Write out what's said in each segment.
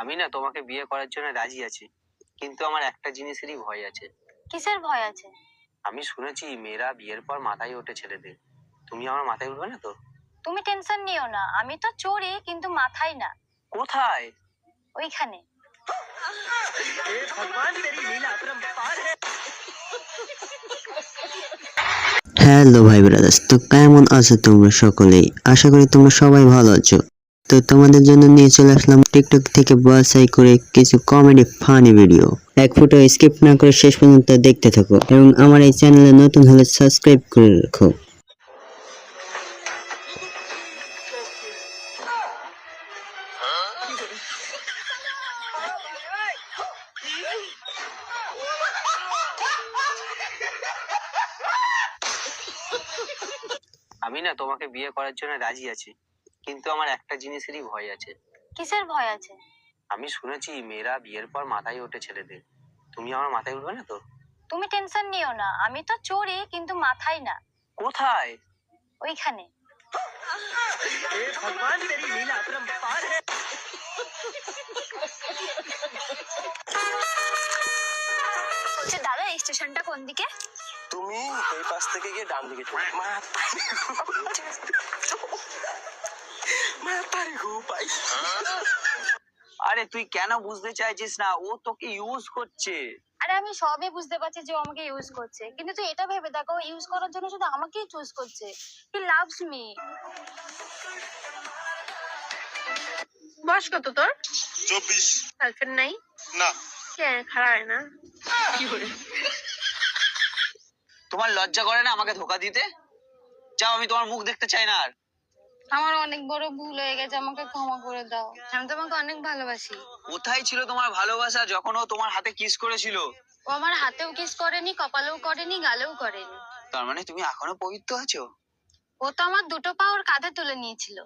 আমি না তোমাকে বিয়ে করার জন্য রাজি আছি, কিন্তু আমার একটা জিনিসেরই ভয় আছে। কিসের ভয় আছে? আমি শুনেছি মেয়েরা বিয়ের পর মাথায় ওঠে ছেলেদের। তুমি আমার মাথায় উঠবে না তো? তুমি টেনশন নিও না, আমি তো চড়ি কিন্তু মাথায় না। কোথায়? ওইখানে। হ্যালো ভাই ব্রাদার্স, তো কেমন আছো তোমরা সকলেই? আশা করি তোমরা সবাই ভালো আছো। তো তোমাদের জন্য নিয়ে চলে আসলাম টিকটক থেকে বাছাই করে কিছু কমেডি ফানি ভিডিও। এক ফুটো স্কিপ না করে শেষ পর্যন্ত দেখতে থাকো এবং আমার এই চ্যানেলে নতুন হলে সাবস্ক্রাইব করে রাখো। আমি না তোমাকে বিয়ে করার জন্য রাজি আছি, কিন্তু আমার একটা জিনিসেরই ভয় আছে। কিসের ভয় আছে? আমি শুনেছি মেয়েরা বিয়ের পর মাথায় ওঠে ছেলেদের। তুমি আমার মাথায় উঠবে না তো? তুমি টেনশন নিও না, আমি তো চড়ি কিন্তু মাথায় না। কোথায়? ওইখানে। বলছি দাদা, এই স্টেশনটা কোন দিকে? তুমি এই পাশ থেকে গিয়ে ডান দিকে আরে তুই কেন বুঝতে চাইছিস না? ও তোকে ইউজ করছে। আরে আমি সবই বুঝতে পারছি যে ও আমাকে ইউজ করছে, কিন্তু তুই এটা ভেবে দেখো, ইউজ করার জন্য শুধু আমাকেই চুজ করছে। He loves me. বয়স কত তোর? 24। গার্লফ্রেন্ড নাই? না। কে খারাপ হয় না? তোমার লজ্জা করে না আমাকে ধোকা দিতে? যাও, আমি তোমার মুখ দেখতে চাই না আর। আমার অনেক বড় ভুল হয়ে গেছে, আমাকে ক্ষমা করে দাও। আমি তোমাকে অনেক ভালোবাসি। কোথায় ছিল তোমার ভালোবাসা যখন ও তোমার হাতে কিস করেছিল? ও আমার হাতেও কিস করেনি, কপালেও করেনি, গালেও করেনি। তার মানে তুমি এখনো পবিত্র আছো? ও তো আমার দুটো পা ওর কাঁধে তুলে নিয়েছিল।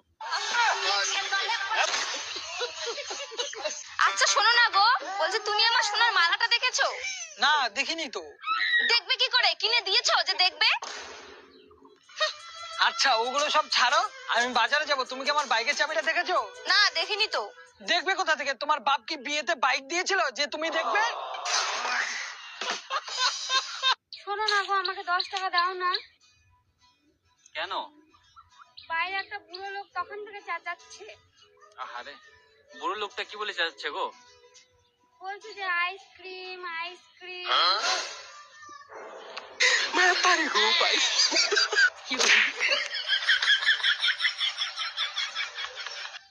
আচ্ছা শোনো না গো, বলছি তুমি আমার সোনার মালাটা দেখেছো? না, দেখিনি তো। দেখবে কি করে? কিনে দিয়েছো যে দেখবে? আচ্ছা ওগুলো সব ছাড়ো, আমি বাজারে যাব। তুমি কি আমার বাইকের চাবিটা দেখেছো? না, দেখিনি তো। দেখবে কোথা থেকে? তোমার বাপ কি বিয়েতে বাইক দিয়েছিল যে তুমি দেখবে? শোনো না গো, আমাকে 10 টাকা দাও না। কেন? বাইরে একটা বুড়ো লোক তখন থেকে চেঁচাচ্ছে। আরে বুড়ো লোকটা কি বলে যাচ্ছে গো? বলছে যে আইসক্রিম আইসক্রিম।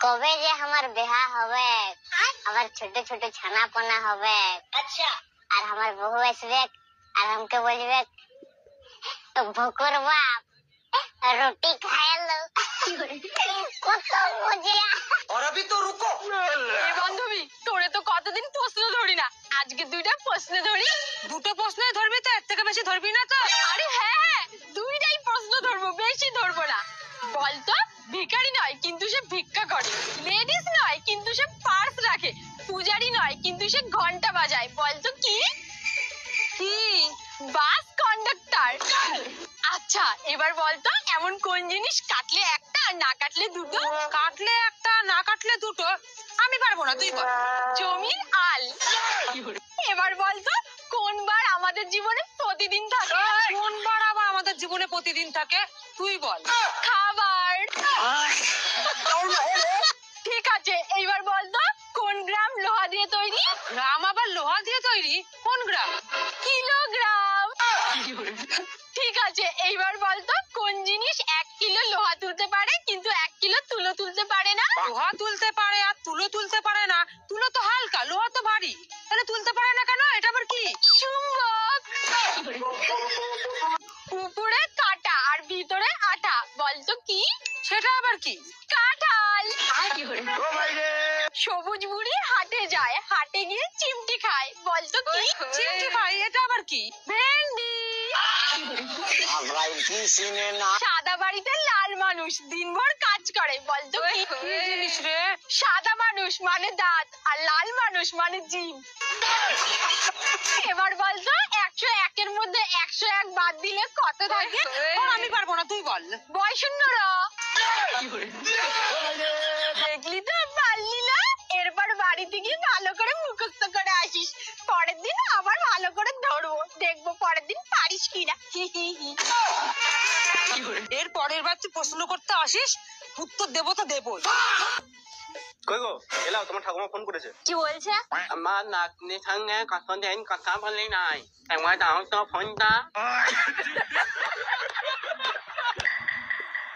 কবে যে আমার বিয়া হবে, আবার ছোট ছোট ছানা পোনা হবে। আচ্ছা, আর আমার বউ আসবে আর আমাকে বলবে ভকুর বাপ রুটি খায় লো। কত মজা। और अभी तो रुको। এ বান্ধবী, তোরে তো কতদিন প্রশ্ন ধরি না, আজকে দুইটা প্রশ্ন ধরি। দুটো প্রশ্নই ধরবি তো, এর থেকে বেশি ধরবি না তো? আরে হ্যাঁ, দুইটাই প্রশ্ন ধরবো, বেশি ধরবো না। বলতো, ভিখারি নয় কিন্তু সে ভিক্ষা করে, লেডিস নয় কিন্তু সে পার্স রাখে, পূজারি নয় কিন্তু সে ঘন্টা বাজায়। বলতো কি? কি? বাস কন্ডাক্টর। আচ্ছা এবার বলতো, এমন কোন জিনিস কাটলে একটা আর না কাটলে দুটো? কাটলে একটা না কাটলে দুটো। আমি পারবো না, তুই বল। জমির আল। এবার বলতো, কোন বার আমাদের জীবনে প্রতিদিন থাকে? কোন বার আবার আমাদের জীবনে প্রতিদিন থাকে? তুই বল। খাবার। ঠিক আছে, এইবার বলতো, কোন গ্রাম লোহা দিয়ে তৈরি? গ্রাম আবার লোহা দিয়ে তৈরি? কোন গ্রাম? কিলোগ্রাম। ঠিক আছে, এইবার বলতো, কোন জিনিস 1 কিলো লোহা তুলতে পারে কিন্তু 1 কিলো তুলো তুলতে পারে না? লোহা তুলতে পারে আর তুলো তুলতে পারে না। তুলো তো হালকা, লোহা তো ভারী, তাহলে তুলতে পারে না কেন? এটা আবার কি? চুম্বক। উপরে কাটা আর ভিতরে আঠা। বলতো কি? সেটা আবার কি? কাঁঠাল। সবুজ বুড়ি হাটে যায়, হাটে গিয়ে চিমটি খায়। বলতো কি? চিমটি খাই, এটা আবার কি? ভেন্ডি। সাদা বাড়িতে লাল মানুষ দিনভর কাজ করে। বলতো কি? কি জিনিস রে? সাদা মানুষ মানে দাঁত আর লাল মানুষ মানে জিভ। এবার বলতো, 100 101-এর মধ্যে 101 বাদ দিলে কত থাকে? আমি পারবো না, তুই বল। বয় শূন্যরা। দেখলি তো, পারলি না? এরপর বাড়িতে গিয়ে ভালো করে মুখস্থ করে আসিস, পরের দিন আবার ভালো করে ধরবো, দেখবো পরের দিন পারিস কিনা। এর পরের বার তুই প্রশ্ন করতে আসিস, উত্তর দেবো তো দেবই। কই গো এলাও, তোমার ঠাকুমা ফোন করেছে। কি বলছে? আমার নাতনির সঙ্গে কতদিন কথা বলি নাই, একবার দাও তো ফোনটা।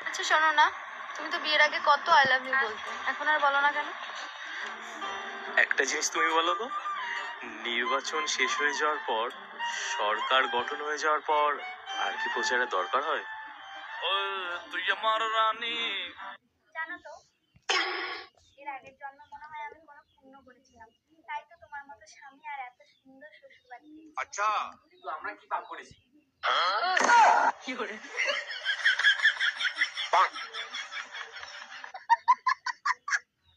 আচ্ছা শোনো না, তুমি তো বিয়ের আগে কত আই লাভ ইউ বলতে, এখন আর বলো না কেন? একটা জিনিস তুমি বলো তো, নির্বাচন শেষ হয়ে যাওয়ার পর, সরকার গঠন হয়ে যাওয়ার পর আর কি প্রচারের দরকার হয়? ও তুই আমার রানী। জানো তো, এর আগের জন্ম মনে হয় আমি কোনো পুণ্য করেছিলাম, তাই তো তোমার মতো স্বামী আর এত সুন্দর শ্বশুর বাড়ি। আচ্ছা কিন্তু আমরা কি পাপ করেছি?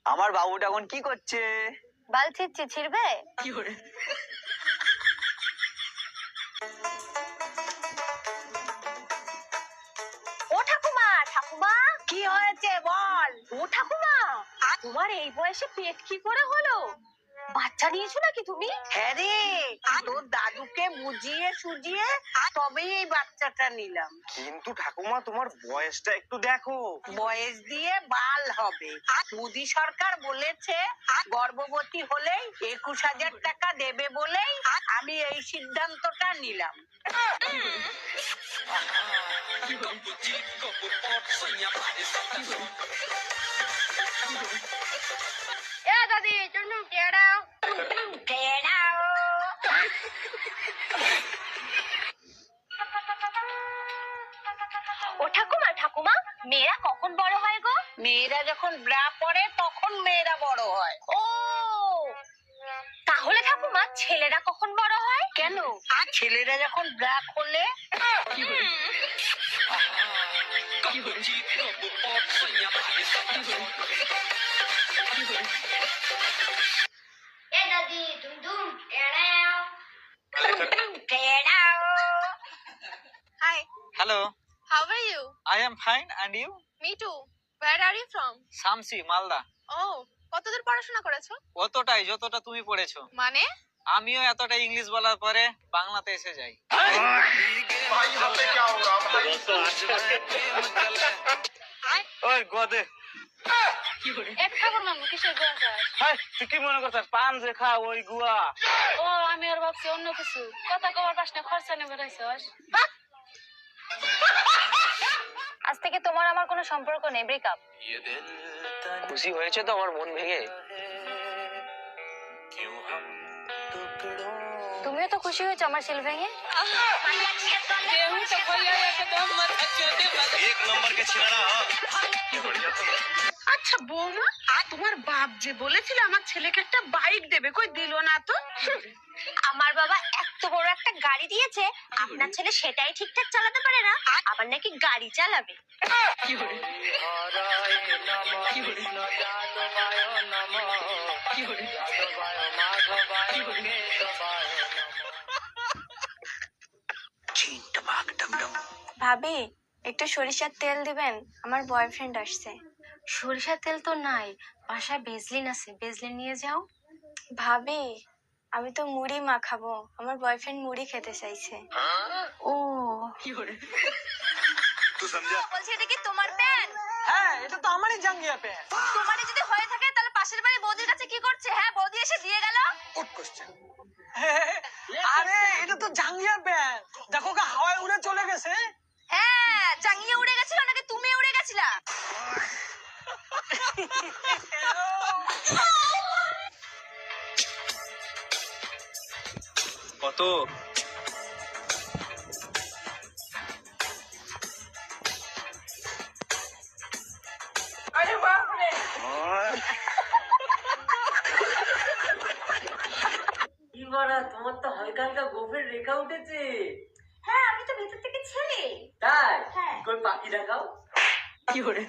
আমার বাবুটা এখন কি করছে? বাল ছিঁড়ছি, ছিড়বে? ও ঠাকুমা, ঠাকুমা কি হয়েছে বল? ও ঠাকুমা, তোমার এই বয়সে পেট কি করে হলো? বাচ্চা নিয়েছো নাকি তুমি? হ্যাঁ রে, তোর দাদুকে বুঝিয়ে সুজিয়ে তবেই এই বাচ্চাটা নিলাম। কিন্তু ঠাকুমা তোমার বয়সটা একটু দেখো। বয়স দিয়ে বাল হবে। মোদী সরকার বলেছে গর্ভবতী হলেই 21,000 টাকা দেবে বলেই আমি এই সিদ্ধান্তটা নিলাম। এ দাদি, চলো কেড়াও কেড়াও। ও ঠাকুমা, ঠাকুমা মেয়েরা কখন বড় হয় গো? মেয়েরা যখন ব্রা পরে তখন মেয়েরা বড় হয়। ও, তাহলে ঠাকুমা ছেলেরা কখন বড় হয়? কেন? আর ছেলেরা যখন ব্রা খোলে। এ দাদি, দুম কেড়াও কেড়াও। Hi, hello, how are you? I am fine, and you? Me too. Where are you from? Shamsi, Malda. Oh, কতদূর পড়াশোনা করেছো? অতটাই যতটা তুমি পড়েছো। মানে? আমিও এতটা ইংলিশ বলার পরে বাংলাতে এসে যাই। ওই গোদে, এক ঠাকুর মামু কিসের দরকার? তুই কি মনে করছিস পান যে খা ওই গুয়া? ও আমি আর ভাবছি অন্য কিছু, কথা কবার পাস না, খরচা নেবে রয়েছস। আজ থেকে তোমার আমার কোনো সম্পর্ক নেই, ব্রেকআপ। খুশি হয়েছে তো আমার মন ভেঙে? তুমিও তো খুশি হয়েছো আমার সিল ভেঙে। এক নম্বর কে ছিলানা। আচ্ছা বৌমা, তোমার বাপ যে বলেছিল আমার ছেলেকে একটা বাইক দেবে, কই দিল না তো? আমার বাবা এত বড় একটা গাড়ি দিয়েছে, আপনার ছেলে সেটাই ঠিকঠাক চালাতে পারে না, আবার নাকি গাড়ি চালাবে। ভাবি একটু সরিষার তেল দিবেন, আমার বয়ফ্রেন্ড আসছে। সরিষার তেল তো নাই, বাসায় বেজলিন আছে, বেজলিন নিয়ে যাও। ভাবি আমি তো মুড়ি মাখাবো, আমার বয়ফ্রেন্ড মুড়ি খেতে চাইছে। ও তুই সমঝা? বলছি এটা কি তোমার প্যান্ট? হ্যাঁ, এটা তো আমারই জাঙ্গিয়া প্যান্ট। তোমারই যদি হয়ে থাকে তাহলে পাশের বাড়ি বৌদির কাছে কি করছে? হ্যাঁ, বৌদি এসে দিয়ে গেল। আরে এটা তো জাঙ্গিয়া প্যান্ট, দেখো গা হাওয়ায় উড়ে চলে গেছে। হ্যাঁ, জাঙ্গিয়ে উড়ে গেছিল নাকি তুমি উড়ে গেছিলা? কত? তোমার তো হালকা হালকা গোফের রেখা উঠেছে। হ্যাঁ, আমি তো ভেতর থেকে ছেলে। তাই? হ্যাঁ। কই পাখি দেখাও। কি করে